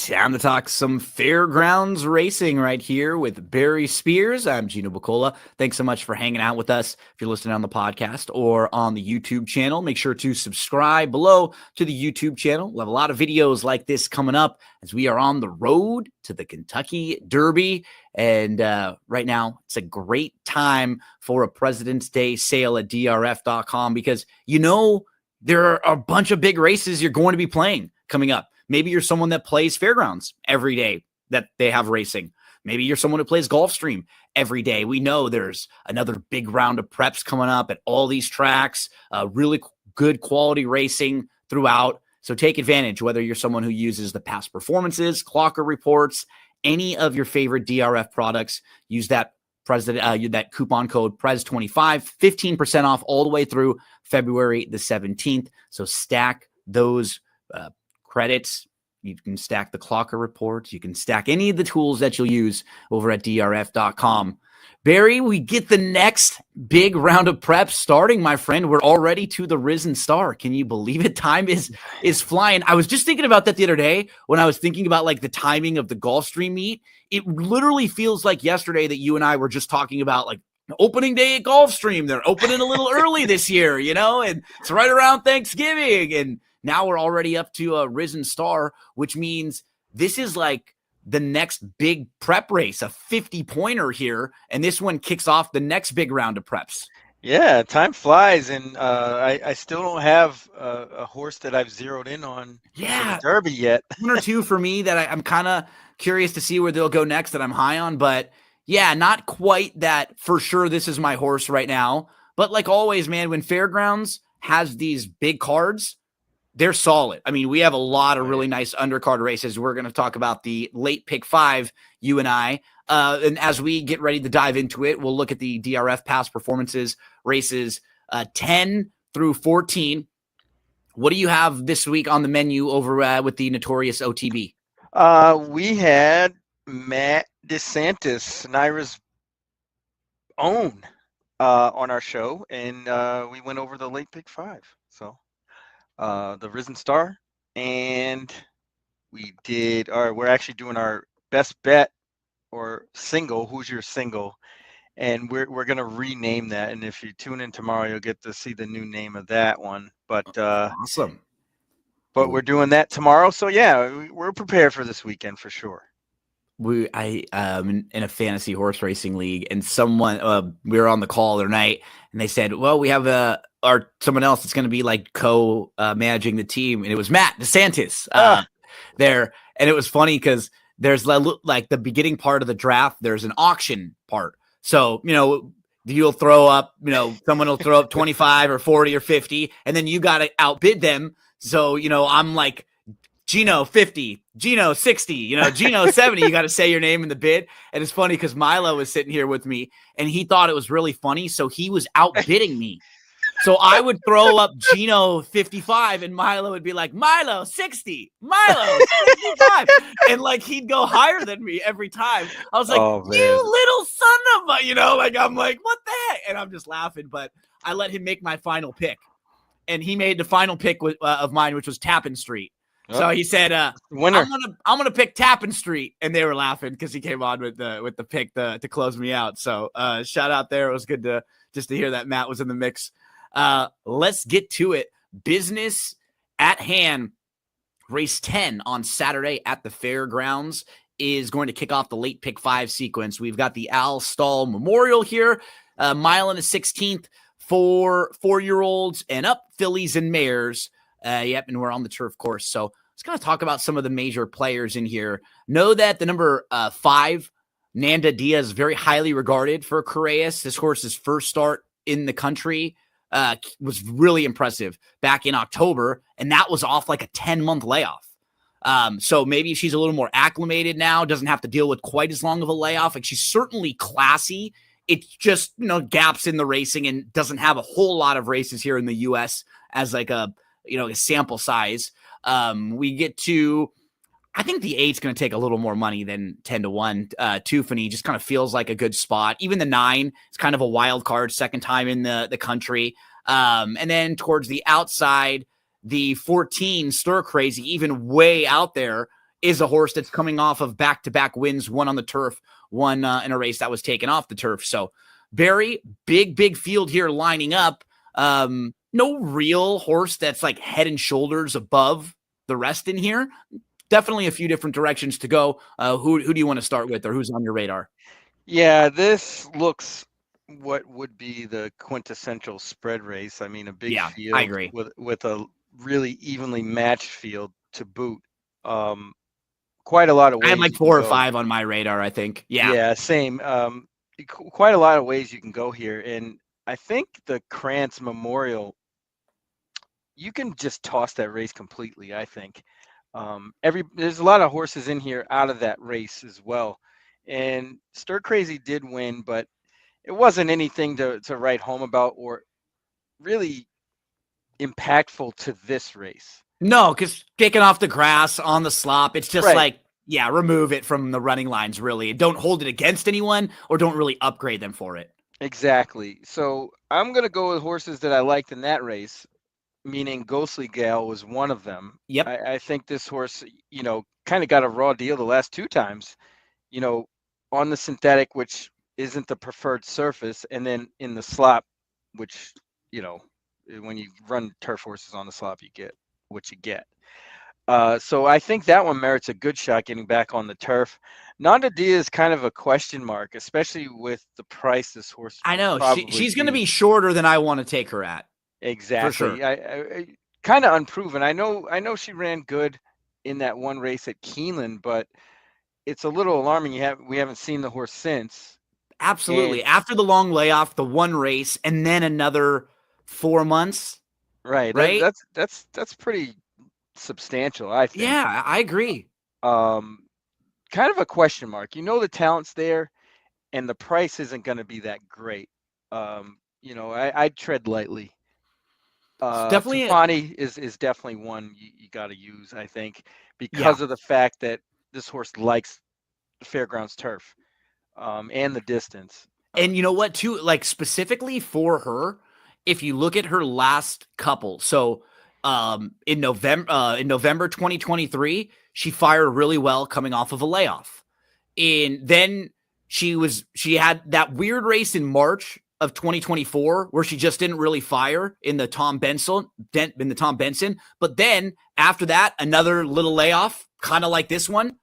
Time to talk some fairgrounds racing right here with Barry Spears. I'm Gino Bacola. Thanks so much for hanging out with us. If you're listening on the podcast or on the YouTube channel, make sure to subscribe below to the YouTube channel. We'll have a lot of videos like this coming up as we are on the road to the Kentucky Derby. And right now, it's a great time for a President's Day sale at drf.com because there are a bunch of big races you're going to be playing coming up. Maybe you're someone that plays fairgrounds every day that they have racing. Maybe you're someone who plays Gulfstream every day. We know there's another big round of preps coming up at all these tracks, really good quality racing throughout. So take advantage, whether you're someone who uses the past performances, clocker reports, any of your favorite DRF products, use that that coupon code PRES25, 15% off all the way through February the 17th. So stack those credits. You can stack the clocker reports. You can stack any of the tools that you'll use over at drf.com. Barry, we get the next big round of prep starting, my friend. We're already to the Risen Star. Can you believe it? Time is flying. I was just thinking about that the other day when I was thinking about like the timing of the Gulfstream meet. It literally feels like yesterday that you and I were just talking about like opening day at Gulfstream. They're opening a little early this year, and it's right around Thanksgiving. And now we're already up to a Risen Star, which means this is like the next big prep race, a 50-pointer here, and this one kicks off the next big round of preps. Yeah, time flies, and I still don't have a horse that I've zeroed in on for the Derby yet. One or two for me that I'm kind of curious to see where they'll go next that I'm high on, but yeah, not quite that for sure this is my horse right now. But like always, man, when Fairgrounds has these big cards, they're solid. I mean, we have a lot of really nice undercard races. We're going to talk about the late pick 5, you and I. And as we get ready to dive into it, we'll look at the DRF past performances, races 10 through 14. What do you have this week on the menu over with the notorious OTB? We had Matt DeSantis, Naira's own, on our show, and we went over the late pick 5. So the Risen Star, and we're actually doing our best bet or single. Who's your single? And we're gonna rename that. And if you tune in tomorrow, you'll get to see the new name of that one. But awesome. But we're doing that tomorrow. So yeah, we're prepared for this weekend for sure. I in a fantasy horse racing league, and someone we were on the call the other night, and they said, well, we have someone else that's going to be like managing the team, and it was Matt DeSantis there. And it was funny because there's like the beginning part of the draft, there's an auction part. So you'll throw up, someone will throw up 25 or 40 or 50, and then you got to outbid them. So I'm like, Gino 50, Gino 60, Gino 70, you got to say your name in the bid. And it's funny because Milo was sitting here with me and he thought it was really funny. So he was outbidding me. So I would throw up Gino 55 and Milo would be like, Milo 60, Milo 65. And like, he'd go higher than me every time. I was like, you little son of a, I'm like, what the heck? And I'm just laughing, but I let him make my final pick. And he made the final pick of mine, which was Tappan Street. So he said, winner. I'm gonna pick Tappan Street, and they were laughing because he came on with the pick to close me out. So shout out there. It was good to hear that Matt was in the mix. Let's get to it. Business at hand. Race 10 on Saturday at the fairgrounds is going to kick off the late pick 5 sequence. We've got the Al Stall Memorial here, mile and a 16th for 4-year-olds and up, fillies and mares. And we're on the turf course. So let's kind of talk about some of the major players in here. Know that the number 5, Nanda Diaz, very highly regarded for Correas. This horse's first start in the country was really impressive back in October, and that was off like a 10-month layoff. So maybe she's a little more acclimated now, doesn't have to deal with quite as long of a layoff. Like, she's certainly classy. It's just, gaps in the racing and doesn't have a whole lot of races here in the U.S. as like a sample size. We get to, I think the 8's going to take a little more money than 10-1. Tufani just kind of feels like a good spot. Even the 9 is kind of a wild card, second time in the country. And then towards the outside, the 14 Stir Crazy, even way out there, is a horse that's coming off of back-to-back wins, one on the turf, one in a race that was taken off the turf. So very big field here lining up. No real horse that's like head and shoulders above the rest in here. Definitely a few different directions to go. Who do you want to start with, or who's on your radar? Yeah, this looks what would be the quintessential spread race. I mean, a big Yeah, I field agree. with a really evenly matched field to boot. Quite a lot of I had ways like you can 4 or go. 5 on my radar, I think. Yeah. Yeah, same. Quite a lot of ways you can go here, and I think the Krantz Memorial, you can just toss that race completely. I think there's a lot of horses in here out of that race as well, and Stir Crazy did win, but it wasn't anything to write home about or really impactful to this race. No, because kicking off the grass on the slop, it's just Right. like, yeah, remove it from the running lines, really. Don't hold it against anyone or don't really upgrade them for it. Exactly. So I'm going to go with horses that I liked in that race, meaning Ghostly Gal was one of them. Yep. I think this horse, kind of got a raw deal the last two times, you know, on the synthetic, which isn't the preferred surface, and then in the slop, which, when you run turf horses on the slop, you get what you get. So I think that one merits a good shot getting back on the turf. Nanda Dia is kind of a question mark, especially with the price this horse I will know. probably She's going to be. be shorter than I want to take her at, for sure. Exactly. I kind of unproven. I know she ran good in that one race at Keeneland, but it's a little alarming. We haven't seen the horse since. Absolutely. And After the long layoff, the one race, and then another 4 months, right, right? that's pretty substantial, I think. Yeah, I agree. Um, Kind of a question mark. The talent's there, and the price isn't going to be that great. I'd tread lightly. It's definitely, Tufani is definitely one you got to use, I think, yeah. because of the fact that this horse likes the fairgrounds turf, and the distance. And you know what, too? Like specifically for her, if you look at her last couple, so in November 2023, she fired really well coming off of a layoff. And then she had that weird race in March of 2024 where she just didn't really fire in the Tom Benson. But then after that, another little layoff, kind of like this one,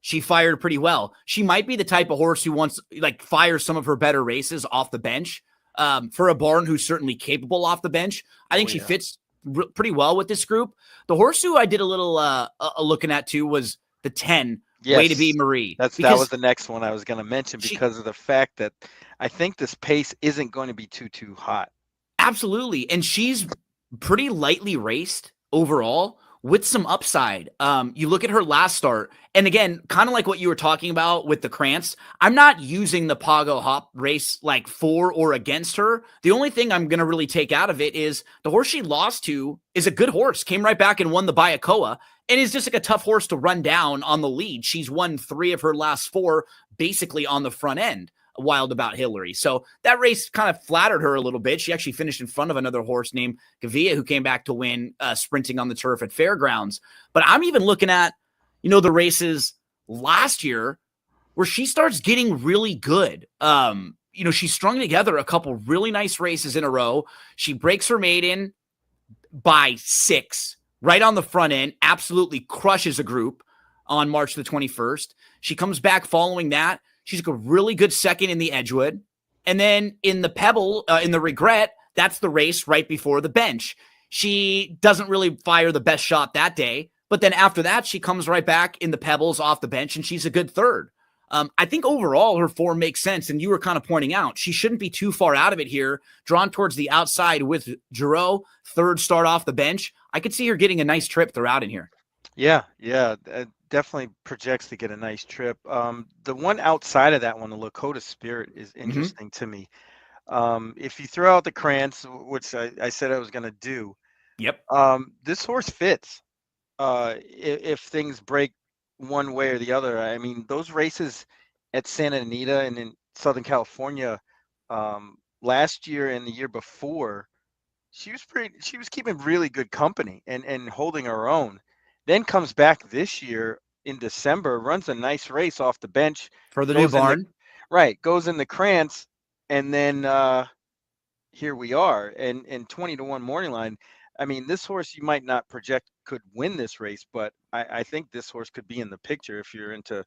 she fired pretty well. She might be the type of horse who wants like fires some of her better races off the bench. For a barn who's certainly capable off the bench, I think she Yeah. fits pretty well with this group. The horse who I did a little looking at too was the 10, Way to Be Yes, Marie, that was because the next one I was going to mention she because of the fact that I think this pace isn't going to be too hot. absolutely, and she's pretty lightly raced overall with some upside. You look at her last start, and again, kind of like what you were talking about with the Krantz, I'm not using the Pago Hop race like for or against her. The only thing I'm going to really take out of it is the horse she lost to is a good horse, came right back and won the Bayakoa, and is just like a tough horse to run down on the lead. She's won 3 of her last 4 basically on the front end. Wild About Hillary. So that race kind of flattered her a little bit. She actually finished in front of another horse named Gavia, who came back to win sprinting on the turf at Fairgrounds. But I'm even looking at, the races last year where she starts getting really good. She strung together a couple really nice races in a row. She breaks her maiden by 6 right on the front end, absolutely crushes a group on March the 21st. She comes back following that. She's a really good second in the Edgewood. And then in the Pebble, in the Regret, that's the race right before the bench. She doesn't really fire the best shot that day. But then after that, she comes right back in the Pebbles off the bench, and she's a good third. I think overall her form makes sense. And you were kind of pointing out she shouldn't be too far out of it here, drawn towards the outside with Giroux, third start off the bench. I could see her getting a nice trip throughout in here. Yeah, definitely projects to get a nice trip. The one outside of that one, the Lakota Spirit, is Mm-hmm. interesting to me. If you throw out the Krantz, which I said I was going to do, Yep. this horse fits. If things break one way or the other, I mean, those races at Santa Anita and in Southern California, last year and the year before, she was keeping really good company and holding her own. Then comes back this year in December, runs a nice race off the bench, For the new goes in the barn. goes in the Krantz, and then here we are. And 20-1 morning line. I mean, this horse you might not project could win this race, but I think this horse could be in the picture if you're into,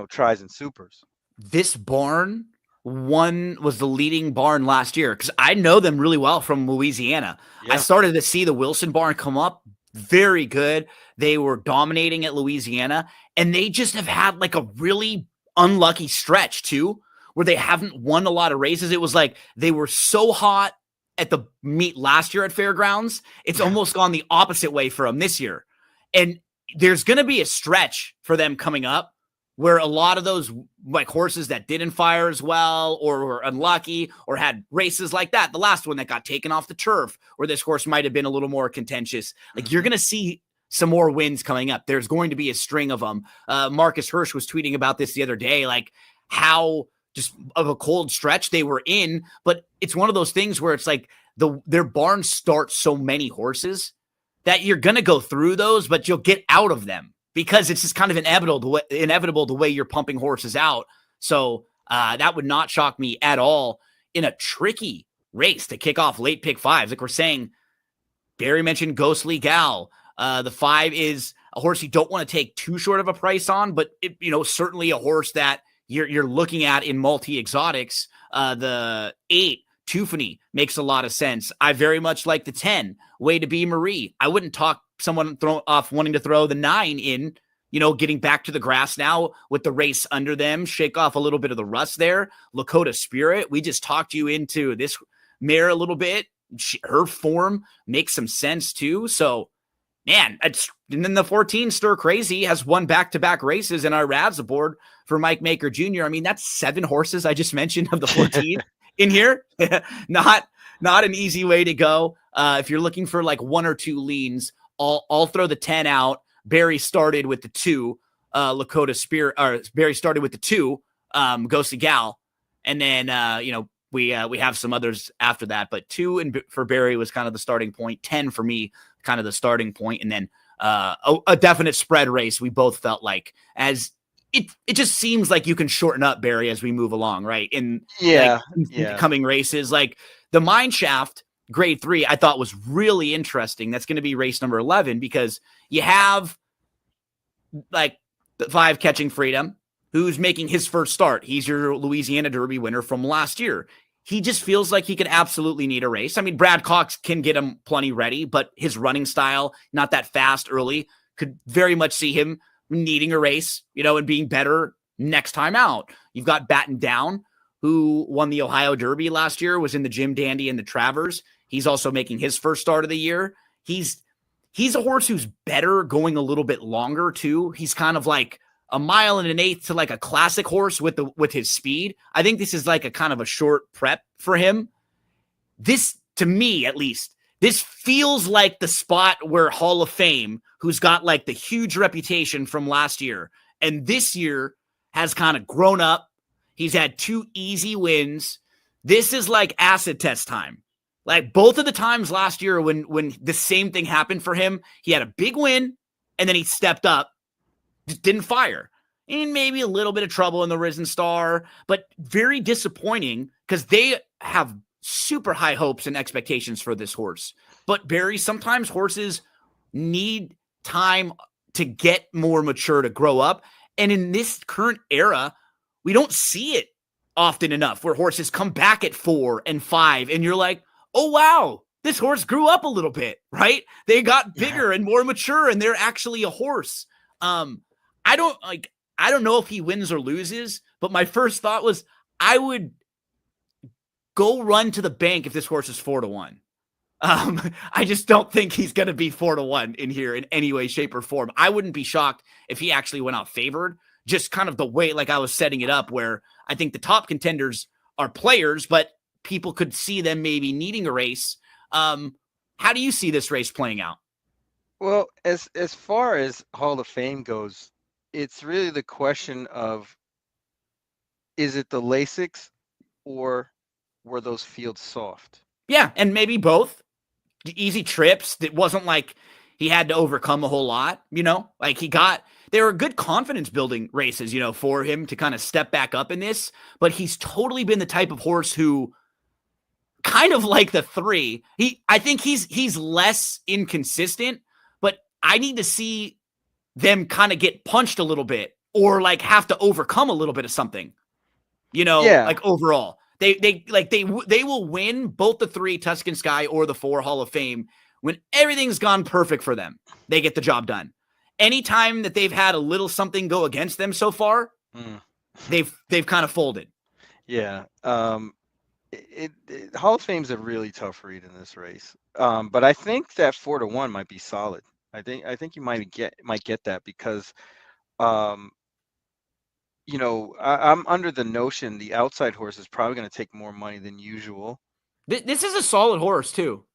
tries and supers. This barn was the leading barn last year because I know them really well from Louisiana. I Yeah. started to see the Wilson barn come up very good. They were dominating at Louisiana, and they just have had like a really unlucky stretch too, where they haven't won a lot of races. It was like they were so hot at the meet last year at Fairgrounds. It's almost gone the opposite way for them this year. And there's going to be a stretch for them coming up where a lot of those like horses that didn't fire as well or were unlucky or had races like that, the last one that got taken off the turf, where this horse might have been a little more contentious, like you're going to see some more wins coming up. There's going to be a string of them. Marcus Hirsch was tweeting about this the other day, like how just of a cold stretch they were in, but it's one of those things where it's like their barn starts so many horses that you're going to go through those, but you'll get out of them because it's just kind of inevitable the way you're pumping horses out. So that would not shock me at all in a tricky race to kick off late pick fives. Like we're saying, Barry mentioned Ghostly Gal. The 5 is a horse you don't want to take too short of a price on, but certainly a horse that you're looking at in multi-exotics. The 8, Tufany, makes a lot of sense. I very much like the 10, Way to Be Marie. I wouldn't talk someone off wanting to throw the 9 in, getting back to the grass now with the race under them, shake off a little bit of the rust there. Lakota Spirit, we just talked you into this mare a little bit. Her form makes some sense too. So, man, and then the 14, Stir Crazy, has won back-to-back races in our Ravs board for Mike Maker Jr. I mean, that's 7 horses I just mentioned of the 14 in here. Not an easy way to go. If you're looking for like 1 or 2 leans, I'll throw the 10 out. Barry started with the 2, Lakota Spirit, or Barry started with the 2, Ghostly Gal, and then we have some others after that, but 2 for Barry was kind of the starting point. 10 for me, kind of the starting point, and then a definite spread race. We both felt like as it just seems like you can shorten up Barry as we move along, right? In coming races, like the Mine Shaft Grade 3, I thought was really interesting. That's going to be race number 11 because you have like the 5 Catching Freedom, who's making his first start. He's your Louisiana Derby winner from last year. He just feels like he could absolutely need a race. I mean, Brad Cox can get him plenty ready, but his running style, not that fast early, could very much see him needing a race, and being better next time out. You've got Batten Down, who won the Ohio Derby last year, was in the Jim Dandy and the Travers. He's also making his first start of the year. He's a horse who's better going a little bit longer too. He's kind of like a 1.1 miles to like a classic horse with his speed. I think this is like a kind of a short prep for him. This, to me at least, this feels like the spot where Hall of Fame, who's got like the huge reputation from last year, and this year has kind of grown up. He's had 2 easy wins. This is like acid test time. Like both of the times last year when the same thing happened for him, he had a big win and then he stepped up, just didn't fire. And maybe a little bit of trouble in the Risen Star, but very disappointing because they have super high hopes and expectations for this horse. But Barry, sometimes horses need time to get more mature, to grow up. And in this current era, we don't see it often enough where horses come back at 4 and 5 and you're like, oh, wow, this horse grew up a little bit, right? They got bigger and more mature and they're actually a horse. I don't know if he wins or loses, but my first thought was I would go run to the bank if this horse is 4-1. I just don't think he's going to be 4-1 in here in any way, shape, or form. I wouldn't be shocked if he actually went out favored, just kind of the way like I was setting it up, where I think the top contenders are players, but people could see them maybe needing a race. How do you see this race playing out? Well, as far as Hall of Fame goes, it's really the question of, is it the Lasix or were those fields soft? Yeah, and maybe both. Easy trips. It wasn't like he had to overcome a whole lot, like he got They were good confidence building races, for him to kind of step back up in this. But he's totally been the type of horse who, kind of like the 3, I think he's less inconsistent, but I need to see them kind of get punched a little bit or like have to overcome a little bit of something, Yeah. like overall. They will win both the 3 Tuscan Sky or the 4 Hall of Fame when everything's gone perfect for them. They get the job done. Anytime that they've had a little something go against them so far, they've kind of folded. Yeah. Hall of Fame's a really tough read in this race. But I think that 4-1 might be solid. I think you might get that because I'm under the notion the outside horse is probably going to take more money than usual. This is a solid horse too.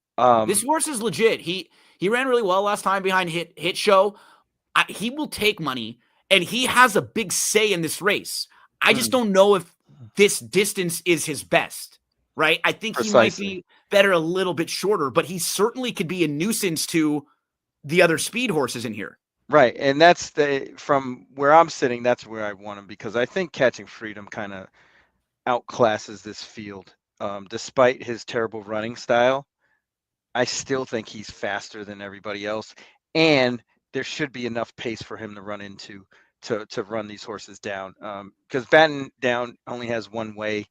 This horse is legit. He ran really well last time behind Hit Show. He will take money, and he has a big say in this race. I just don't know if this distance is his best, right? I think Precisely. He might be better a little bit shorter, but he certainly could be a nuisance to the other speed horses in here. Right, and that's from where I'm sitting, that's where I want him, because I think Catching Freedom kind of outclasses this field. Despite his terrible running style, I still think he's faster than everybody else, and there should be enough pace for him to run into to run these horses down. Because Batten Down only has one way.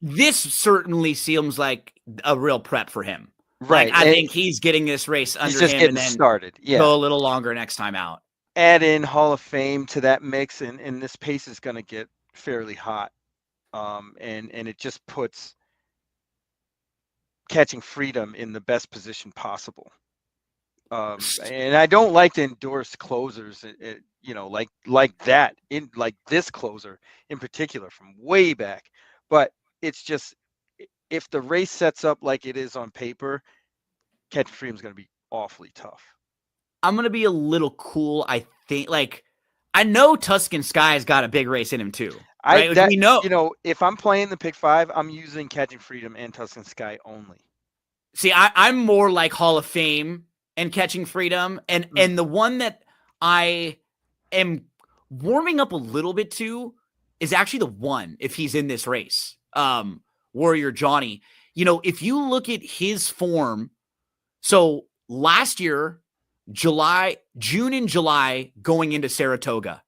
This certainly seems like a real prep for him. Right, I think he's getting this race under just him getting and then started. Yeah, go a little longer next time out. Add in Hall of Fame to that mix, and this pace is going to get fairly hot. And it just puts Catching Freedom in the best position possible. And I don't like to endorse closers, like that, in like this closer in particular from way back. But it's just, if the race sets up like it is on paper, Catching Freedom is going to be awfully tough. I'm going to be a little cool. I think, I know Tuscan Sky's got a big race in him too. Right? We know. If I'm playing the pick 5, I'm using Catching Freedom and Tuscan Sky only. See, I'm more like Hall of Fame and Catching Freedom, and the one that I am warming up a little bit to is actually the 1 if he's in this race. Warrior Johnny. If you look at his form, so last year, June and July going into Saratoga,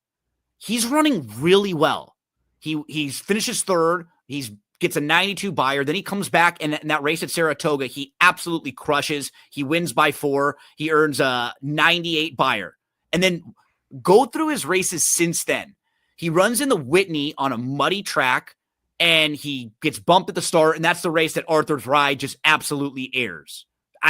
he's running really well. He finishes 3rd. He gets a 92 buyer. Then he comes back and in that race at Saratoga, he absolutely crushes. He wins by 4. He earns a 98 buyer. And then go through his races since then. He runs in the Whitney on a muddy track, and he gets bumped at the start, and that's the race that Arthur's Ride just absolutely airs.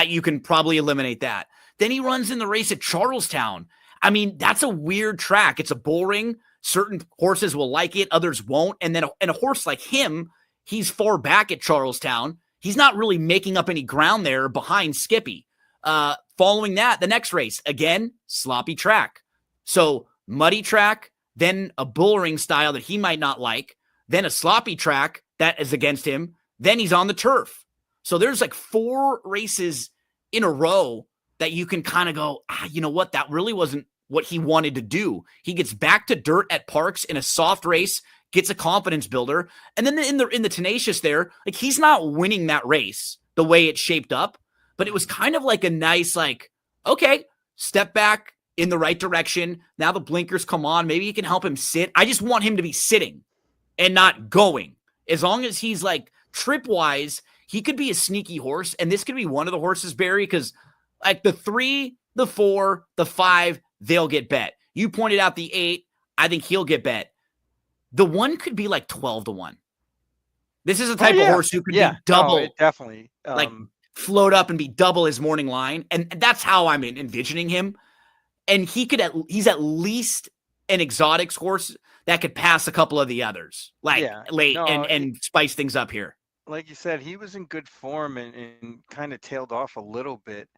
You can probably eliminate that. Then he runs in the race at Charlestown. I mean, that's a weird track. It's a bull ring. Certain horses will like it, others won't. And then a horse like him, he's far back at Charlestown. He's not really making up any ground there behind Skippy. Following that, the next race, again, sloppy track. So muddy track, then a bull ring style that he might not like, then a sloppy track that is against him. Then he's on the turf. So there's like 4 races in a row that you can kind of go, you know what? That really wasn't what he wanted to do. He gets back to dirt at Parks in a soft race, gets a confidence builder. And then in the Tenacious there, like he's not winning that race the way it shaped up, but it was kind of like a nice, okay, step back in the right direction. Now the blinkers come on. Maybe you can help him sit. I just want him to be sitting and not going. As long as he's trip-wise, he could be a sneaky horse. And this could be one of the horses, Barry, because the 3, the 4, the 5, they'll get bet. You pointed out the 8. I think he'll get bet. The 1 could be 12-1. This is a type of horse who could be double. No, definitely. Float up and be double his morning line. And that's how I'm envisioning him. And he's at least an exotics horse that could pass a couple of the others late and spice things up here. Like you said, he was in good form and kind of tailed off a little bit.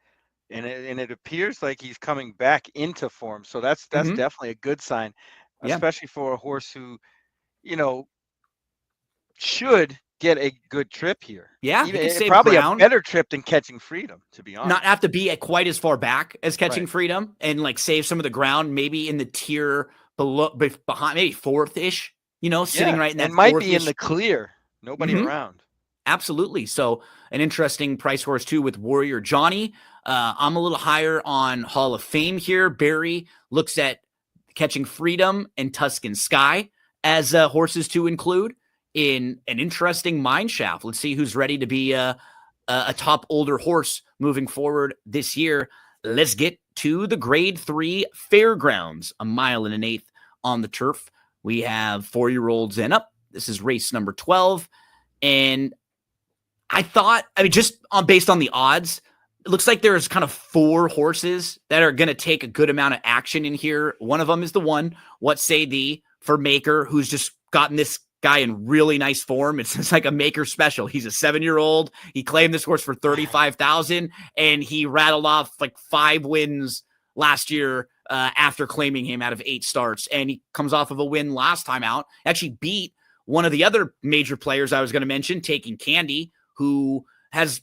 And it appears like he's coming back into form. So that's definitely a good sign, especially for a horse who, should get a good trip here. Yeah, he could Even save probably a ground, better trip than Catching Freedom, to be honest. not have to be at quite as far back as Catching Right. Freedom, and like save some of the ground, maybe in the tier below, behind, maybe fourth ish. Sitting Yeah, right in that and might fourth be in ish. the clear. Nobody around. Absolutely. So an interesting price horse too with Warrior Johnny. I'm a little higher on Hall of Fame here. Barry looks at Catching Freedom and Tuscan Sky as horses to include in an interesting mine shaft. Let's see who's ready to be a top older horse moving forward this year. Let's get to the Grade 3 Fairgrounds, a mile and an eighth on the turf. We have 4-year-olds and up. This is race number 12. And I thought, just based on the odds, it looks like there's kind of 4 horses that are going to take a good amount of action in here. One of them is the one, What Say Thee, for Maker, who's just gotten this guy in really nice form. It's like a Maker special. He's a 7-year-old. He claimed this horse for $35,000, and he rattled off like 5 wins last year after claiming him out of 8 starts. And he comes off of a win last time out. Actually beat one of the other major players I was going to mention, Taking Candy, who has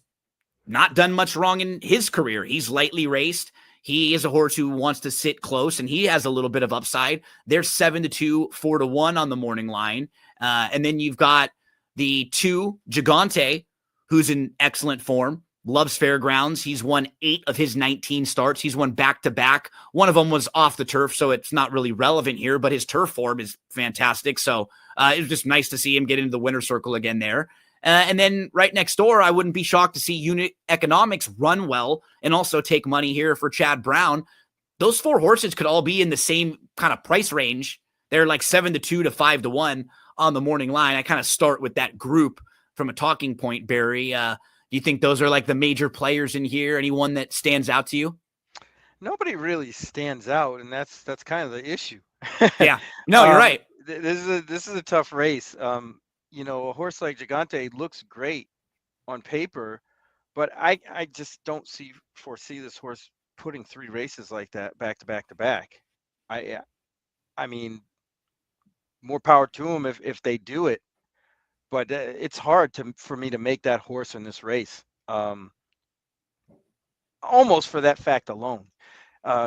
not done much wrong in his career. He's lightly raced. He is a horse who wants to sit close, and he has a little bit of upside. They're 7-2, 4-1 on the morning line. And then you've got the 2, Gigante, who's in excellent form, loves fairgrounds. He's won 8 of his 19 starts. He's won back-to-back. One of them was off the turf, so it's not really relevant here, but his turf form is fantastic. So it was just nice to see him get into the winner's circle again there. And then right next door, I wouldn't be shocked to see Unit Economics run well and also take money here for Chad Brown. Those 4 horses could all be in the same kind of price range. They're like 7-2 to 5-1 on the morning line. I kind of start with that group from a talking point, Barry. Do you think those are like the major players in here? Anyone that stands out to you? Nobody really stands out, and that's kind of the issue. Yeah, no, you're right. This is a tough race. A horse like Gigante looks great on paper, but I just don't foresee this horse putting 3 races like that back to back to back. I mean, more power to them if they do it, but it's hard for me to make that horse in this race. Almost for that fact alone,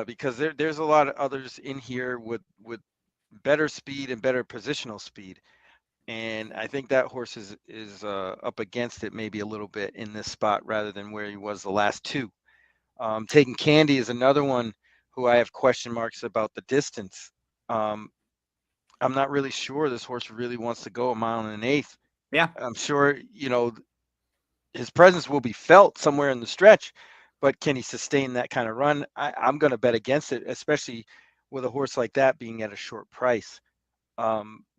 because there's a lot of others in here with better speed and better positional speed. And I think that horse is up against it maybe a little bit in this spot rather than where he was the last 2. Taking Candy is another one who I have question marks about the distance. I'm not really sure this horse really wants to go a mile and an eighth. Yeah. I'm sure, his presence will be felt somewhere in the stretch, but can he sustain that kind of run? I'm going to bet against it, especially with a horse like that being at a short price.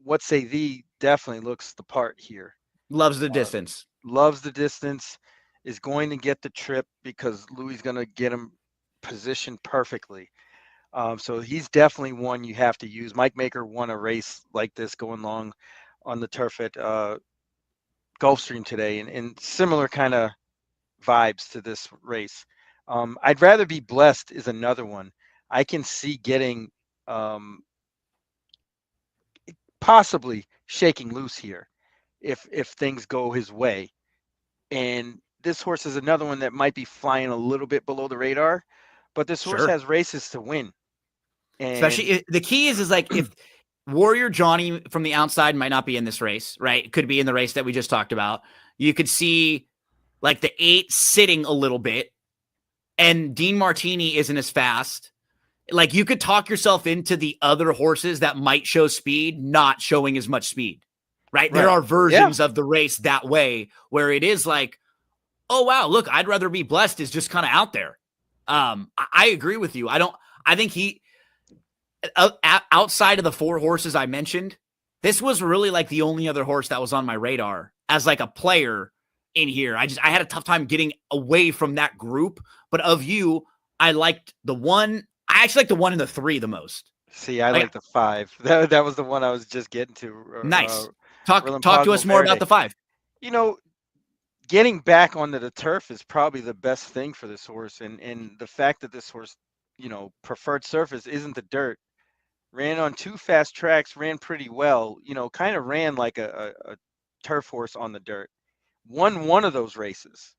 What Say Thee definitely looks the part here. Loves the distance. Loves the distance, is going to get the trip because Louis is going to get him positioned perfectly. So he's definitely one you have to use. Mike Maker won a race like this going long on the turf at Gulfstream today, and similar kind of vibes to this race. I'd Rather Be Blessed is another one. I can see getting possibly shaking loose here if things go his way. And this horse is another one that might be flying a little bit below the radar, but this horse has races to win. And especially the key is like if Warrior Johnny from the outside might not be in this race, right? It could be in the race that we just talked about. You could see like the 8 sitting a little bit, and Dean Martini isn't as fast. Like you could talk yourself into the other horses that might show speed not showing as much speed, right? There are versions of the race that way where it is like, oh wow, look, I'd Rather Be Blessed is just kind of out there. I agree with you. I think he outside of the 4 horses I mentioned, this was really like the only other horse that was on my radar as like a player in here. I had a tough time getting away from that group, but of you, I liked the one. I actually like the 1 and the 3 the most. See, I like the 5. That was the one I was just getting to. Nice. Talk to us more about the 5. Getting back onto the turf is probably the best thing for this horse, and the fact that this horse, preferred surface isn't the dirt. Ran on 2 fast tracks, ran pretty well. Kind of ran like a turf horse on the dirt. Won one of those races.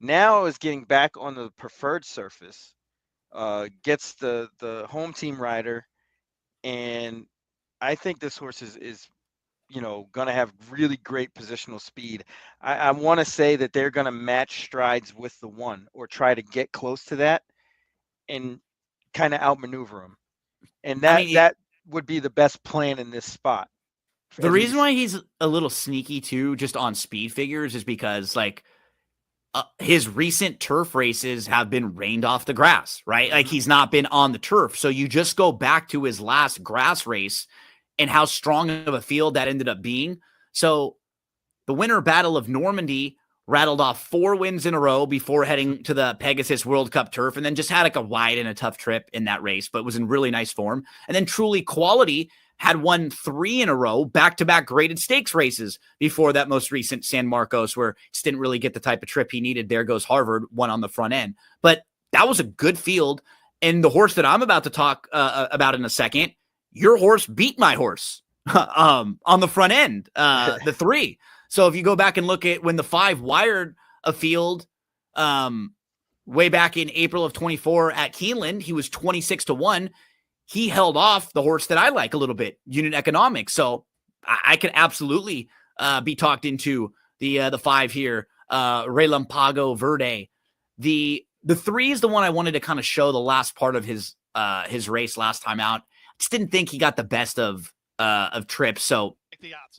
Now is getting back on the preferred surface. Gets the home team rider, and I think this horse is going to have really great positional speed. I want to say that they're going to match strides with the one, or try to get close to that and kind of outmaneuver him. And I mean, that would be the best plan in this spot. the reason why he's a little sneaky too, just on speed figures, is because like his recent turf races have been rained off the grass, right? Mm-hmm. Like he's not been on the turf. So you just go back to his last grass race and how strong of a field that ended up being. So the Winter Battle of Normandy rattled off 4 wins in a row before heading to the Pegasus World Cup turf, and then just had like a wide and a tough trip in that race, but was in really nice form. And then Truly Quality had won 3 in a row, back-to-back graded stakes races before that most recent San Marcos, where just didn't really get the type of trip he needed. There goes Harvard, won on the front end. But that was a good field. And the horse that I'm about to talk about in a second, your horse beat my horse on the front end, the 3. So if you go back and look at when the 5 wired a field way back in April of 24 at Keeneland, he was 26-1. He held off the horse that I like a little bit, Unit Economics. So I could absolutely be talked into the 5 here, Relampago Verde. The 3 is the one I wanted to kind of show the last part of his race last time out. Just didn't think he got the best of trips. So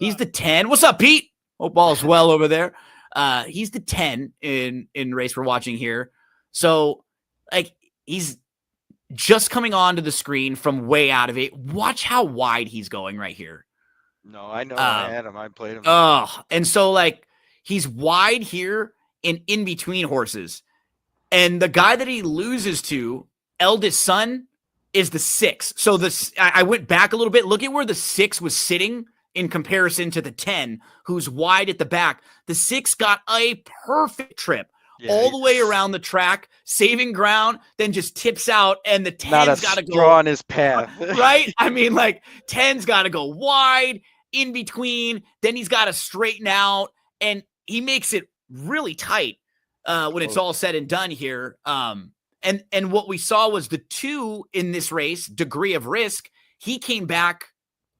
he's the 10. What's up, Pete? Hope all's well over there. He's the 10 in race we're watching here. So like he's just coming onto the screen from way out of it. Watch how wide he's going right here. No, I know. I had him. I played him. And so like he's wide here and in between horses. And the guy that he loses to, eldest son, is the 6. So I went back a little bit. Look at where the 6 was sitting in comparison to the 10, who's wide at the back. The 6 got a perfect trip. Yeah, all the way around the track, saving ground, then just tips out, and the 10's got to go on his path. Right? I mean, like 10's got to go wide, in between, then he's got to straighten out, and he makes it really tight when it's all said and done here. And what we saw was the 2 in this race, Degree of Risk. He came back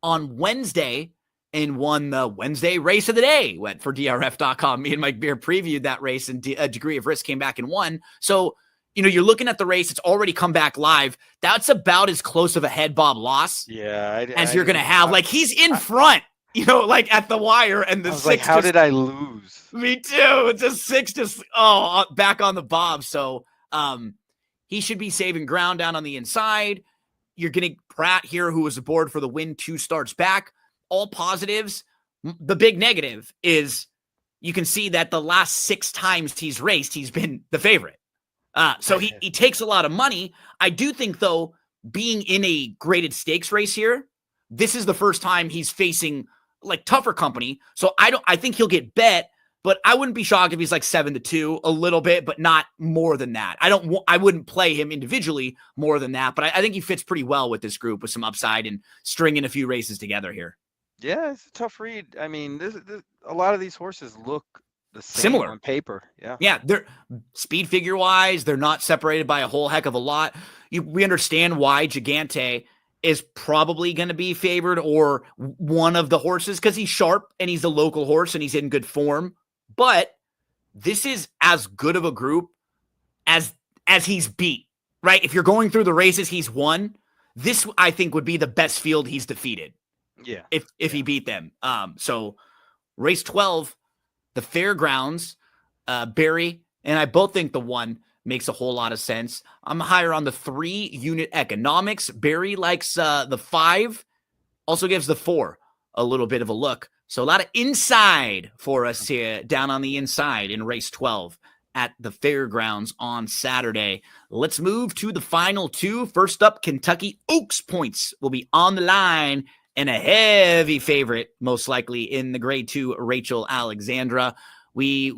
on Wednesday and won the Wednesday race of the day. Went for DRF.com. Me and Mike Beer previewed that race, and Degree of Risk came back and won. So, you're looking at the race. It's already come back live. That's about as close of a head bob loss as you're going to have. Like, he's in front, like at the wire, and the 6. Like, how did I lose? Me too. It's a 6 just, back on the bob. So he should be saving ground down on the inside. You're getting Pratt here, who was aboard for the win 2 starts back. All positives. The big negative is you can see that the last 6 times he's raced, he's been the favorite. So he takes a lot of money. I do think, though, being in a graded stakes race here, this is the first time he's facing like tougher company. So I think he'll get bet, but I wouldn't be shocked if he's like 7-2 a little bit, but not more than that. I wouldn't play him individually more than that, but I think he fits pretty well with this group with some upside and stringing a few races together here. Yeah, it's a tough read. I mean, a lot of these horses look the same similar on paper. Yeah, they're speed figure wise, they're not separated by a whole heck of a lot. We understand why Gigante is probably going to be favored, or one of the horses, because he's sharp and he's a local horse and he's in good form. But this is as good of a group as he's beat, right? If you're going through the races he's won, this I think would be the best field he's defeated. Yeah. If he beat them. So race 12, the Fairgrounds, Barry and I both think the 1 makes a whole lot of sense. I'm higher on the 3, Unit Economics. Barry likes the 5, also gives the 4 a little bit of a look. So a lot of inside for us here, down on the inside in race 12 at the Fairgrounds on Saturday. Let's move to the final 2. First up, Kentucky Oaks points will be on the line, and a heavy favorite, most likely in the grade 2, Rachel Alexandra. We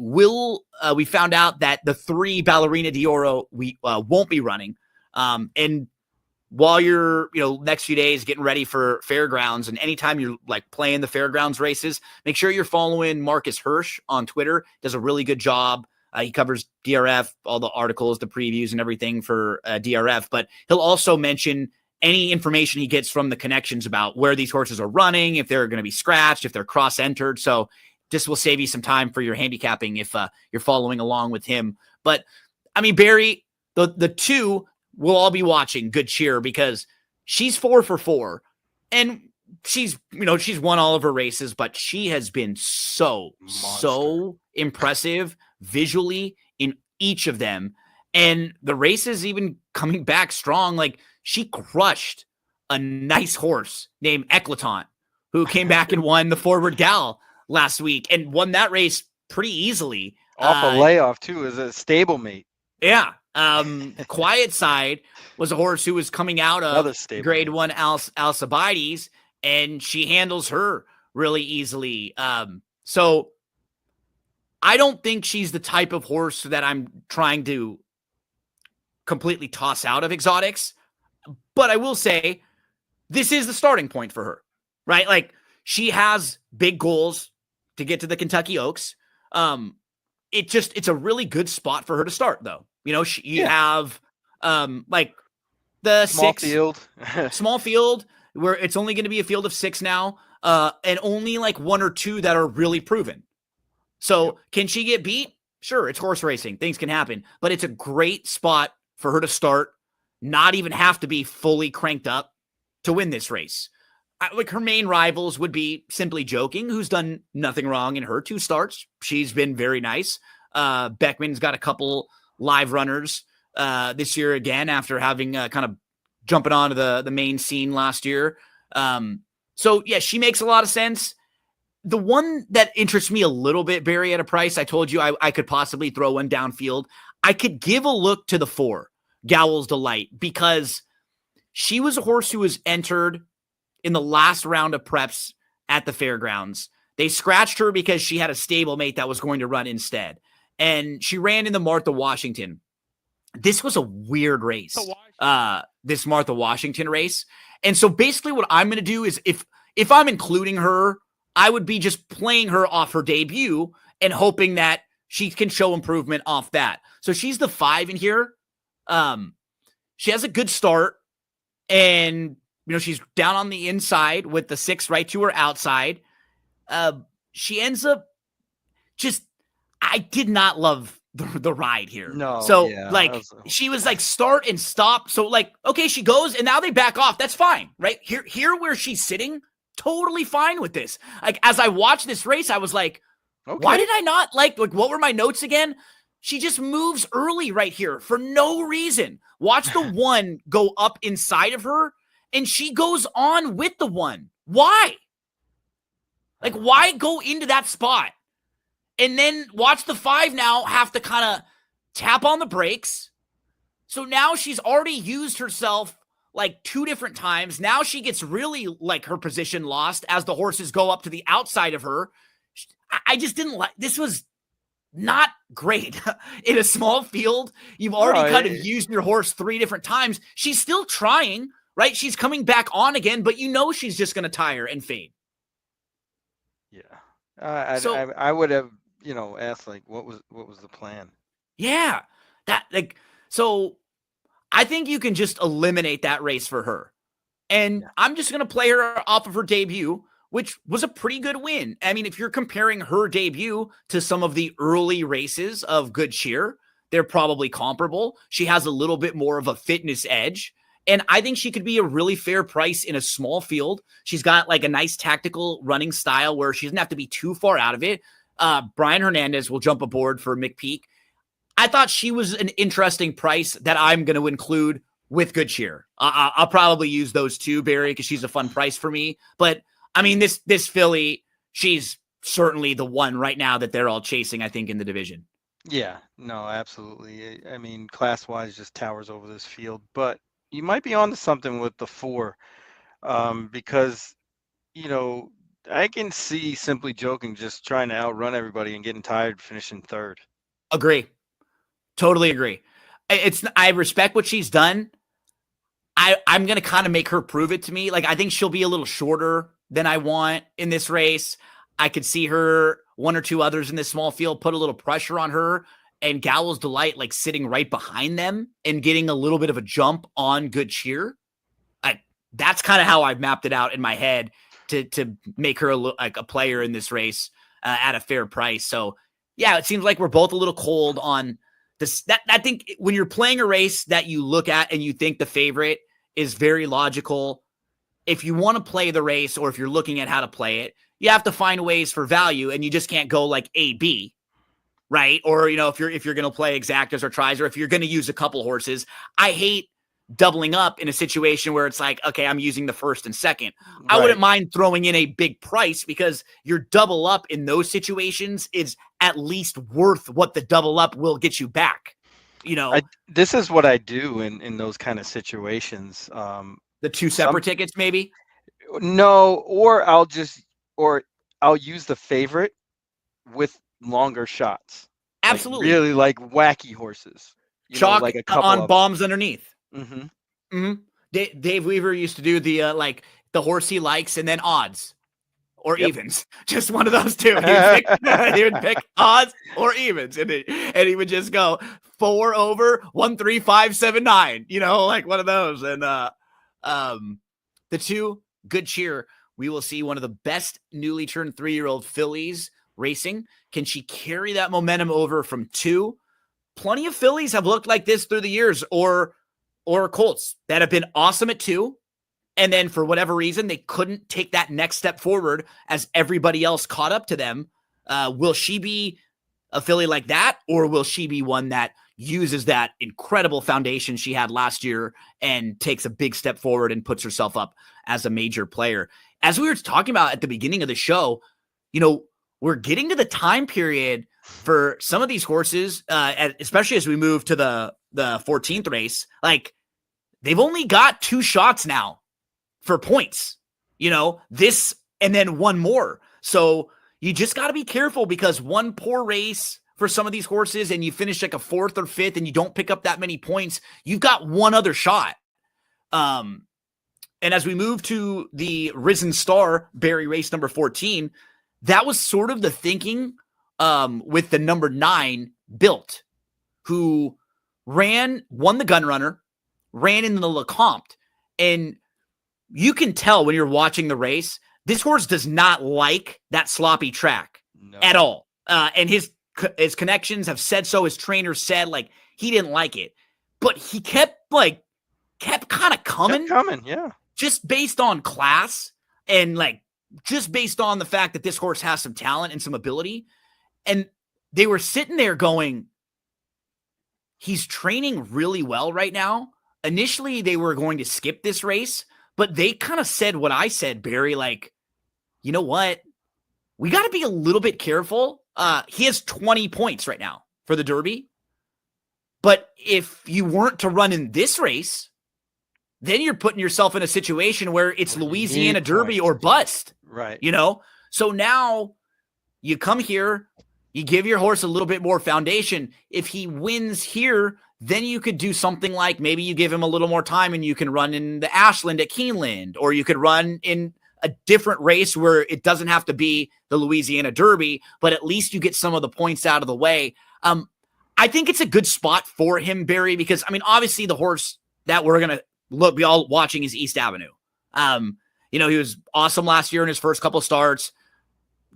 found out that the 3 Ballerina d'Oro we won't be running. And while you're, next few days getting ready for fairgrounds, and anytime you're like playing the fairgrounds races, make sure you're following Marcus Hirsch on Twitter. Does a really good job. He covers DRF, all the articles, the previews, and everything for DRF. But he'll also mention any information he gets from the connections about where these horses are running, if they're going to be scratched, if they're cross-entered. So this will save you some time for your handicapping if you're following along with him. But, I mean, Barry, the two we'll all be watching Good Cheer, because she's 4 for 4. And she's won all of her races, but she has been so impressive visually in each of them. And the races even coming back strong. Like, she crushed a nice horse named Eclatant, who came back and won the Forward Gal last week and won that race pretty easily. Off a layoff too, as a stablemate. Yeah. Quiet Side was a horse who was coming out of grade 1 Alcibiades, and she handles her really easily. So I don't think she's the type of horse that I'm trying to completely toss out of exotics, but I will say this is the starting point for her, right? Like, she has big goals to get to the Kentucky Oaks. It's a really good spot for her to start, though. You have like the small field where it's only going to be a field of 6 now, and only like 1 or 2 that are really proven. So can she get beat? Sure, it's horse racing. Things can happen, but it's a great spot for her to start, not even have to be fully cranked up to win this race. Like, her main rivals would be Simply Joking, who's done nothing wrong in her 2 starts. She's been very nice. Beckman's got a couple live runners this year again, after having kind of jumping onto the main scene last year. So yeah, she makes a lot of sense. The one that interests me a little bit, Barry, at a price, I told you I could possibly throw one downfield. I could give a look to the 4, Gowell's Delight, because she was a horse who was entered in the last round of preps at the fairgrounds. They scratched her because she had a stablemate that was going to run instead. And she ran in the Martha Washington. This was a weird race, this Martha Washington race. And so basically what I'm going to do is, if I'm including her, I would be just playing her off her debut and hoping that she can show improvement off that. So she's the 5 in here. She has a good start, and she's down on the inside with the 6 right to her outside. She ends up I did not love the ride here. No. So she was like start and stop. So like, okay, she goes and now they back off. That's fine, right? Here where she's sitting, totally fine with this. Like, as I watched this race, I was like, okay, why did I not like what were my notes again? She just moves early right here for no reason. Watch the 1 go up inside of her, and she goes on with the 1. Why? Like, why go into that spot? And then watch the 5 now have to kind of tap on the brakes. So now she's already used herself like 2 different times. Now she gets really like her position lost as the horses go up to the outside of her. I just didn't like, this was not great in a small field. You've already kind of used your horse 3 different times. She's still trying, right? She's coming back on again, but she's just going to tire and fade. Yeah. I would have, asked, like, what was the plan? Yeah. So I think you can just eliminate that race for her. And I'm just going to play her off of her debut, which was a pretty good win. I mean, if you're comparing her debut to some of the early races of Good Cheer, they're probably comparable. She has a little bit more of a fitness edge. And I think she could be a really fair price in a small field. She's got like a nice tactical running style where she doesn't have to be too far out of it. Brian Hernandez will jump aboard for McPeak. I thought she was an interesting price that I'm going to include with Good Cheer. I'll probably use those 2, Barry, because she's a fun price for me. But I mean, this filly, she's certainly the one right now that they're all chasing, I think, in the division. Yeah, no, absolutely. I mean, class-wise, just towers over this field. But you might be onto something with the 4, because, I can see Simply Joking just trying to outrun everybody and getting tired, finishing 3rd. Agree. Totally agree. I respect what she's done. I'm going to kind of make her prove it to me. Like, I think she'll be a little shorter than I want in this race. I could see her, one or two others in this small field, put a little pressure on her, and Gallows Delight like sitting right behind them and getting a little bit of a jump on Good Cheer. That's kind of how I've mapped it out in my head to make her like a player in this race at a fair price. So yeah, it seems like we're both a little cold on this. That I think when you're playing a race that you look at and you think the favorite is very logical, if you want to play the race or if you're looking at how to play it, you have to find ways for value, and you just can't go like A, B, right? Or, if you're going to play exactas or tries, or if you're going to use a couple horses. I hate doubling up in a situation where it's like, okay, I'm using the first and second. I wouldn't mind throwing in a big price, because your double up in those situations is at least worth what the double up will get you back. This is what I do in those kind of situations. The two separate tickets, maybe? No, or I'll use the favorite with longer shots. Absolutely. Like really like wacky horses. Chalk like a couple on bombs underneath. Mm-hmm. Mm-hmm. Dave Weaver used to do the like the horse he likes and then odds or evens. Just one of those two. He would pick odds or evens, and he would just go 4 over 1, 3, 5, 7, 9. Like one of those. And the two, Good Cheer. We will see one of the best newly turned 3-year-old fillies racing. Can she carry that momentum over from 2? Plenty of fillies have looked like this through the years, or colts that have been awesome at 2. And then for whatever reason, they couldn't take that next step forward as everybody else caught up to them. Will she be a filly like that, or will she be one that uses that incredible foundation she had last year and takes a big step forward and puts herself up as a major player? As we were talking about at the beginning of the show, we're getting to the time period for some of these horses, especially as we move to the 14th race. Like, they've only got 2 shots now for points, this and then one more. So you just got to be careful, because one poor race for some of these horses and you finish like a 4th or 5th and you don't pick up that many points, you've got one other shot. And as we move to the Risen Star Barry race number 14, that was sort of the thinking with the number 9 Built, who won the Gun Runner, ran in the Lecomte, and you can tell when you're watching the race, this horse does not like that sloppy track at all. And his connections have said so. His trainer said like he didn't like it, but he kept kind of coming, yeah, just based on class and like just based on the fact that this horse has some talent and some ability. And they were sitting there going, he's training really well right now. Initially, they were going to skip this race, but they kind of said what I said, Barry, like, you know what? We got to be a little bit careful. He has 20 points right now for the Derby. But if you weren't to run in this race, then you're putting yourself in a situation where it's Louisiana Derby or bust. Right. So now you come here, you give your horse a little bit more foundation. If he wins here, then you could do something like maybe you give him a little more time and you can run in the Ashland at Keeneland, or you could run in a different race where it doesn't have to be the Louisiana Derby, but at least you get some of the points out of the way. I think it's a good spot for him, Barry, because, obviously the horse that we're going to be all watching is East Avenue. He was awesome last year in his first couple starts,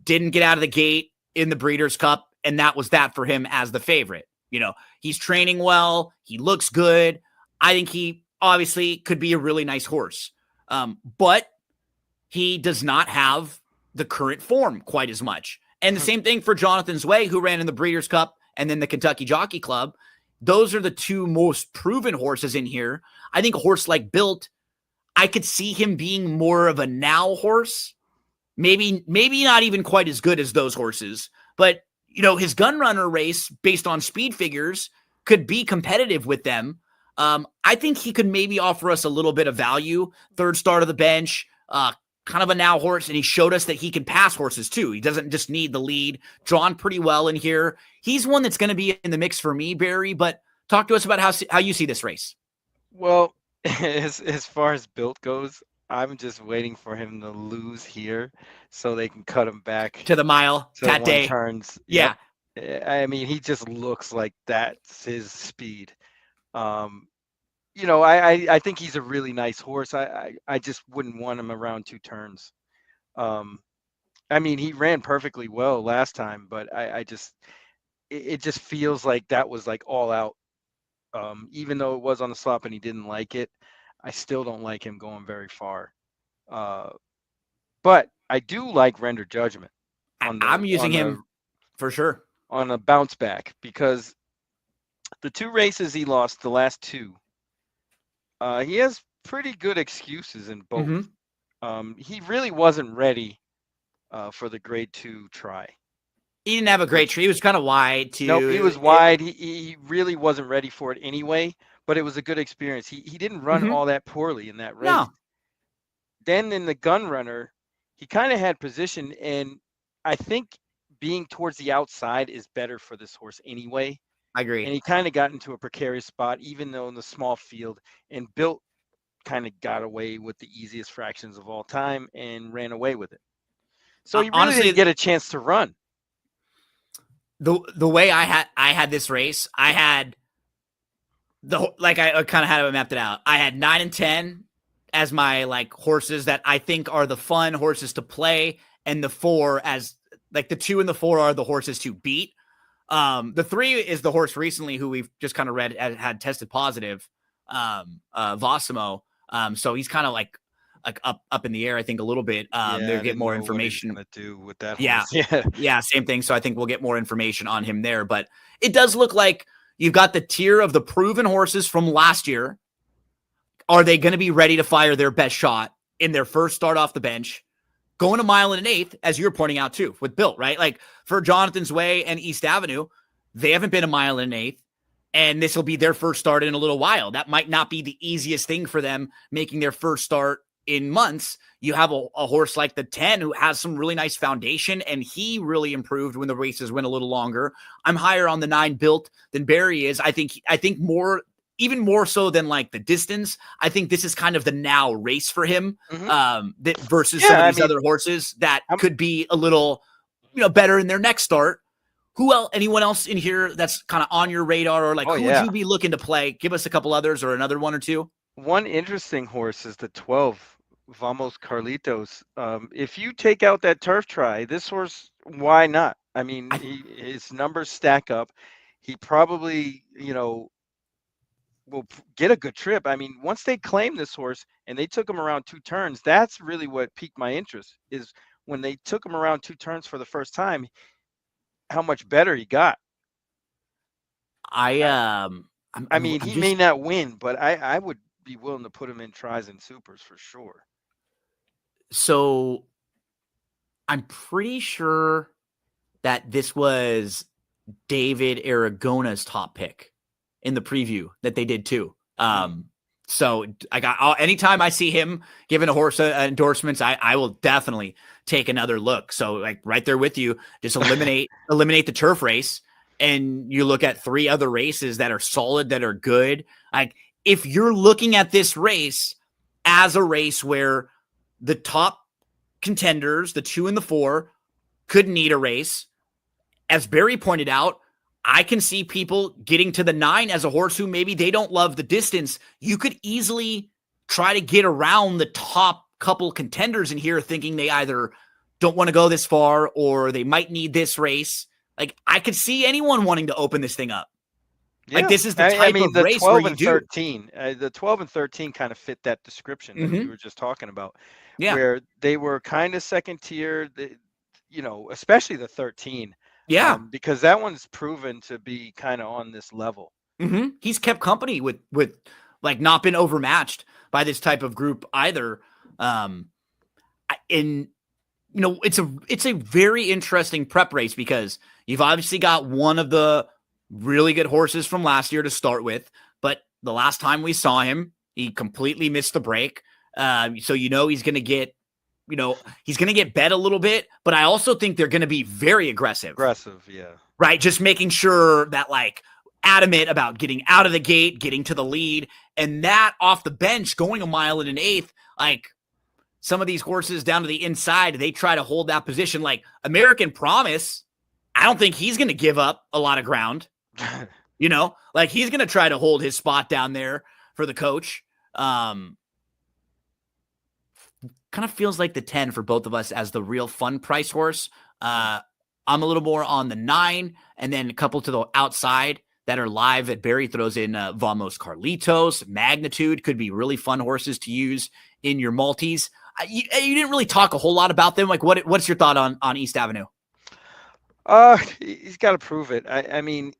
didn't get out of the gate in the Breeders' Cup, and that was that for him as the favorite. He's training well. He looks good. I think he obviously could be a really nice horse. But he does not have the current form quite as much. And the same thing for Jonathan Zwei, who ran in the Breeders' Cup and then the Kentucky Jockey Club. Those are the 2 most proven horses in here. I think a horse like Built, I could see him being more of a now horse. Maybe not even quite as good as those horses, but his Gun Runner race based on speed figures could be competitive with them. I think he could maybe offer us a little bit of value. 3rd start of the bench, kind of a now horse, and he showed us that he can pass horses too. He doesn't just need the lead. Drawn pretty well in here. He's one that's going to be in the mix for me, Barry, but talk to us about how you see this race. Well, as far as built goes, I'm just waiting for him to lose here so they can cut him back to the mile to that one day. turns. Yep. Yeah. I mean, he just looks like that's his speed. Um, I think he's a really nice horse. I just wouldn't want him around 2 turns. Um, I mean, he ran perfectly well last time, but I just it just feels like that was like all out. Even though it was on the slop and he didn't like it, I still don't like him going very far. Uh, but I do like Render Judgment on the I'm using him for sure. on a bounce back because the 2 races he lost, the last 2, he has pretty good excuses in both. He really wasn't ready for the grade 2 try. He didn't have a great tree. He was kind of wide Nope, he too. was wide. He really wasn't ready for it anyway, but it was a good experience. He didn't run all that poorly in that race. No, Then in the gun runner, he kind of had position, and I think being towards the outside is better for this horse anyway. I And agree. he kind of got into a precarious spot, even though in the small field, and Built kind of got away with the easiest fractions of all time and ran away with it. So he really didn't Honestly, get a chance to run. the way I had this race, I had I kind of had it mapped it out. I had 9 and 10 as my like horses that I think are the fun horses to play, and the 4 as like the 2 and the 4 are the horses to beat. The 3 is the horse recently who we've just kind of read had tested positive, Vossimo. So he's kind of like up in the air, I think, a little bit. They'll get more information. What he's gonna do with that Yeah. horse. Yeah. Yeah, same thing. So I think we'll get more information on him there. But it does look like you've got the tier of the proven horses from last year. Are they going to be ready to fire their best shot in their first start off the bench? Going a mile and an eighth, as you're pointing out too, with Built, right? Like for Jonathan's Way and East Avenue, they haven't been a mile and an eighth. And this will be their first start in a little while. That might not be the easiest thing for them making their first start in months. You have a horse like the 10 who has some really nice foundation, and he really improved when the races went a little longer. I'm higher on the 9 Built than Barry is. I think more, even more so than like the distance. I think this is kind of the now race for him, that versus some of these other horses that could be a little, better in their next start. Who else? Anyone else in here that's kind of on your radar, or like who would you be looking to play? Give us a couple others or another one or two. One interesting horse is the 12, Vamos Carlitos. If you take out that turf try, this horse, why not? I mean, his numbers stack up. He probably, will get a good trip. I mean, once they claimed this horse and they took him around 2 turns, that's really what piqued my interest, is when they took him around 2 turns for the first time, how much better he got. I mean, he may not win, but I would be willing to put him in tries and supers for sure. So I'm pretty sure that this was David Aragona's top pick in the preview that they did too. So I got anytime I see him giving a horse endorsements, I will definitely take another look. So like right there with you, just eliminate the turf race, and you look at 3 other races that are solid, that are good. Like if you're looking at this race as a race where the top contenders, the 2 and the 4, could need a race, as Barry pointed out, I can see people getting to the 9 as a horse who maybe they don't love the distance. You could easily try to get around the top couple contenders in here, thinking they either don't want to go this far or they might need this race. Like I could see anyone wanting to open this thing up. Yeah. Like this is the type of race where you do. 13, the 12 and 13 kind of fit that description that we were just talking about. Yeah. Where they were kind of second tier, especially the 13. Yeah, because that one's proven to be kind of on this level. He's kept company with like not been overmatched by this type of group either. It's a very interesting prep race because you've obviously got one of the really good horses from last year to start with, but the last time we saw him, he completely missed the break. So he's going to get. He's going to get bet a little bit, but I also think they're going to be very aggressive. Aggressive, yeah. Right? Just making sure that, like, adamant about getting out of the gate, getting to the lead, and that off the bench, going a mile and an eighth, like some of these horses down to the inside, they try to hold that position. Like American Promise, I don't think he's going to give up a lot of ground. Like he's going to try to hold his spot down there for the coach. Kind of feels like the 10 for both of us as the real fun price horse. I'm a little more on the 9, and then a couple to the outside that are live that Barry throws in. Vamos Carlitos, Magnitude could be really fun horses to use in your multis. You didn't really talk a whole lot about them. Like, what's your thought on East Avenue? He's got to prove it. I mean,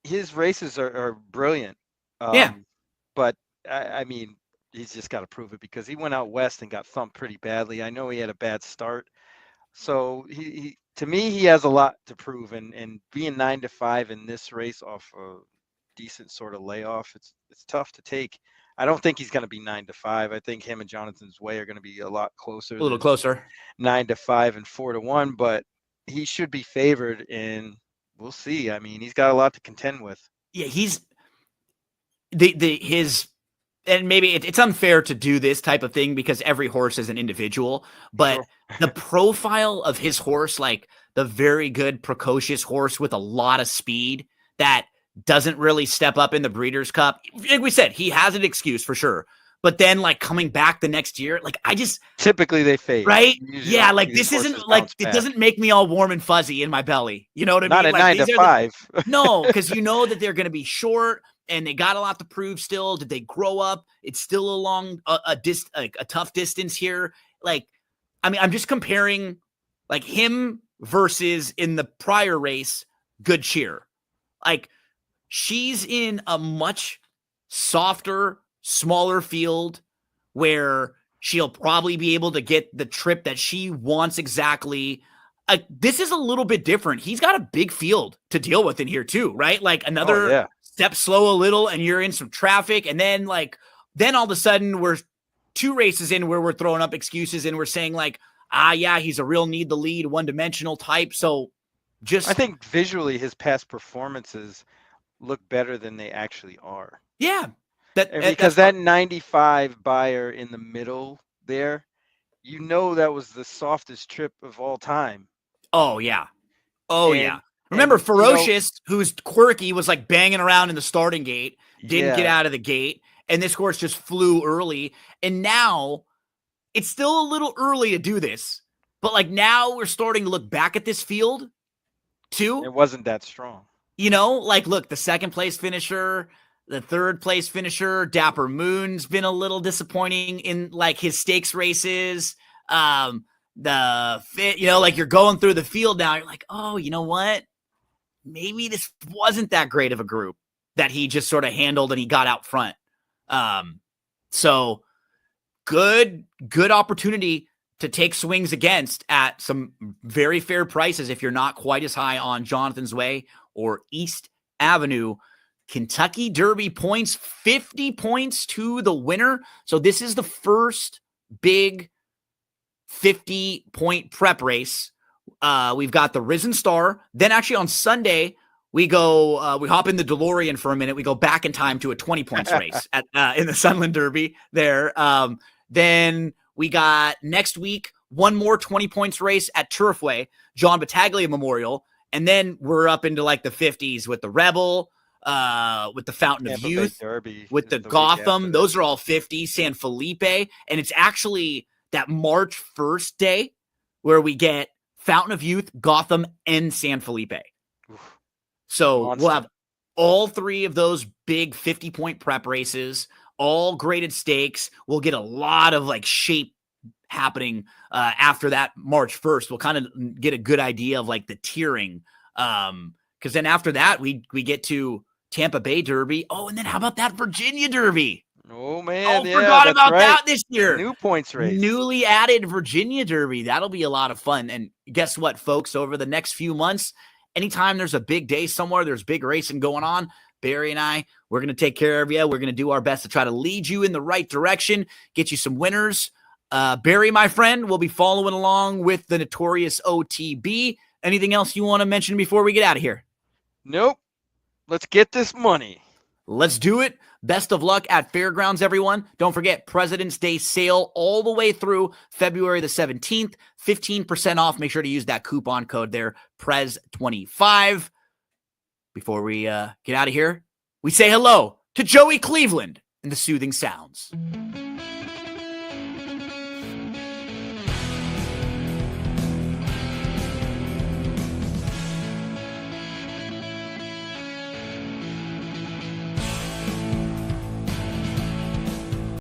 his races are brilliant. Yeah. But I mean, he's just got to prove it because he went out west and got thumped pretty badly. I know he had a bad start. So he to me, he has a lot to prove, and being 9-5 in this race off a decent sort of layoff, it's tough to take. I don't think he's going to be 9-5. I think him and Jonathan's Way are going to be a lot closer. A little closer. 9-5 and 4-1, but he should be favored, and we'll see. I mean, he's got a lot to contend with. Yeah, he's his. And maybe it's unfair to do this type of thing because every horse is an individual, but Sure. The profile of his horse, like the very good, precocious horse with a lot of speed that doesn't really step up in the Breeders' Cup. Like we said, he has an excuse for sure. But then like coming back the next year, like I just typically they fade. Right? Usually Yeah, like this isn't like it doesn't make me all warm and fuzzy in my belly. You know what I Not mean? Not at like, 9-5. No, because you know that they're going to be short. And they got a lot to prove still. Did they grow up? It's still a tough distance here. Like, I mean, I'm just comparing like him versus in the prior race, Good Cheer. Like, she's in a much softer, smaller field where she'll probably be able to get the trip that she wants exactly. This is a little bit different. He's got a big field to deal with in here too, right? Like another step slow a little and you're in some traffic. And then all of a sudden we're 2 races in where we're throwing up excuses and we're saying like, yeah, he's a real need the lead, one-dimensional type. So I think visually his past performances look better than they actually are. Yeah. Because that 95 buyer in the middle there, that was the softest trip of all time. Oh, yeah. Remember, Ferocious, who's quirky, was like banging around in the starting gate, didn't get out of the gate, and this horse just flew early. And now it's still a little early to do this, but like now we're starting to look back at this field too. It wasn't that strong. Like look, the second place finisher, the third place finisher, Dapper Moon's been a little disappointing in like his stakes races. The fit, like you're going through the field now. You're like, oh, you know what? Maybe this wasn't that great of a group that he just sort of handled and he got out front. So good opportunity to take swings against at some very fair prices if you're not quite as high on Jonathan's Way or East Avenue. Kentucky Derby points, 50 points to the winner. So this is the first big 50-point prep race. We've got the Risen Star. Then actually on Sunday, we go, we hop in the DeLorean for a minute. We go back in time to a 20 points race in the Sunland Derby there. Then we got next week, one more 20 points race at Turfway, John Battaglia Memorial. And then we're up into like the 50s with the Rebel, with the Fountain of Youth, Derby, with the Gotham. Those are all 50, San Felipe. And it's actually that March 1st day where we get Fountain of Youth, Gotham, and San Felipe. Oof. So we'll have all 3 of those big 50-point prep races, all graded stakes. We'll get a lot of like shape happening after that March 1st. We'll kind of get a good idea of like the tiering. Because then after that, we get to Tampa Bay Derby. Oh, and then how about that Virginia Derby? Oh, man. Forgot about that this year. New points race. Newly added Virginia Derby. That'll be a lot of fun. And guess what, folks? Over the next few months, anytime there's a big day somewhere, there's big racing going on, Barry and I, we're going to take care of you. We're going to do our best to try to lead you in the right direction, get you some winners. Barry, my friend, will be following along with the Notorious OTB. Anything else you want to mention before we get out of here? Nope. Let's get this money. Let's do it. Best of luck at Fairgrounds, everyone. Don't forget President's Day sale all the way through February the 17th. 15% off. Make sure to use that coupon code there, PRES25. Before we get out of here, we say hello to Joey Cleveland and the Soothing Sounds.